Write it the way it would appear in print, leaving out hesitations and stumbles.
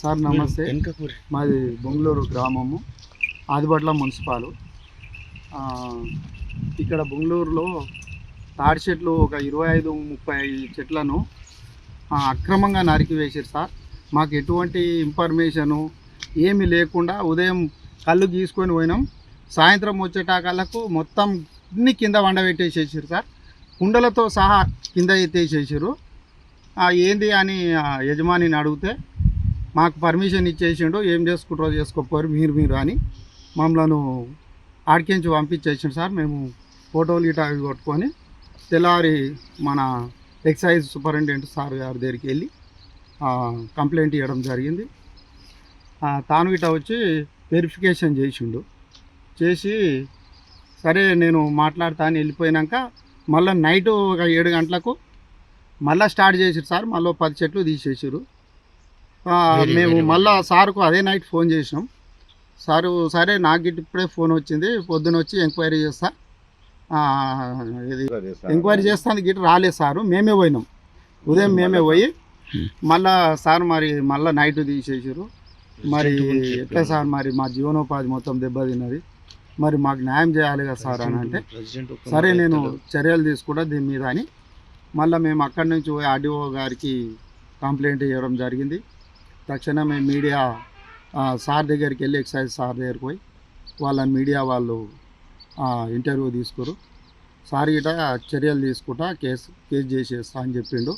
Sir నమస్తే. మాది బొంగళూరు గ్రామము, ఆదిబట్ల మున్సిపాలు. ఇక్కడ బొంగళూరులో తాడి చెట్లు ఒక 25-30 చెట్లను అక్రమంగా నరికివేసారు సార్. మాకు ఎటువంటి ఇన్ఫర్మేషను ఏమీ లేకుండా ఉదయం కళ్ళు గీసుకొని పోయినాం. సాయంత్రం వచ్చేటాకళ్ళకు మొత్తం అన్ని కింద వండబెట్టేసేసారు సార్. కుండలతో సహా కింద ఎత్తేసేసారు. ఏంది అని యజమానిని అడిగితే మాకు పర్మిషన్ ఇచ్చేసిండు, ఏం చేసుకుంటారో చేసుకోపోరు మీరు అని మమ్మల్ని ఆడికించి పంపించేసిండు సార్. మేము ఫోటోలు ఇటా కొట్టుకొని తెల్లారి మన ఎక్సైజ్ సూపరింటెండెంట్ సార్ గారి దగ్గరికి వెళ్ళి కంప్లైంట్ ఇవ్వడం జరిగింది. తాను ఇటా వచ్చి వెరిఫికేషన్ చేసిండు. చేసి సరే నేను మాట్లాడతా అని వెళ్ళిపోయినాక మళ్ళీ నైటు ఒక 7 గంటలకు మళ్ళీ స్టార్ట్ చేసారు సార్. మళ్ళీ 10 చెట్లు తీసేసారు. మేము మళ్ళీ సార్కు అదే నైట్ ఫోన్ చేసినాం. సారు సరే నాకు ఇప్పుడే ఫోన్ వచ్చింది, పొద్దున వచ్చి ఎంక్వైరీ చేస్తా, ఇది ఎంక్వైరీ చేస్తాను గిట్ట రాలేదు సారు. మేమే పోయినాం, ఉదయం మేమే పోయి మళ్ళా సార్ మరి మళ్ళీ నైట్ తీసేసారు. మరి ఎట్లా సార్, మరి మా జీవనోపాధి మొత్తం దెబ్బతిన్నది, మరి మాకు న్యాయం చేయాలి కదా సార్ అని అంటే సరే నేను చర్యలు తీసుకుంటా దీని మీద అని మళ్ళీ మేము అక్కడి నుంచి పోయి ఆర్డీఓ గారికి కంప్లైంట్ ఇవ్వడం జరిగింది. తక్షణమే మీడియా సార్ దగ్గరికి వెళ్ళి ఎక్సైజ్ సార్ దగ్గరికి పోయి వాళ్ళ మీడియా వాళ్ళు ఇంటర్వ్యూ తీసుకోరు. సార్ గిట చర్యలు తీసుకుంటా కేసు చేసేస్తా అని చెప్పిండు.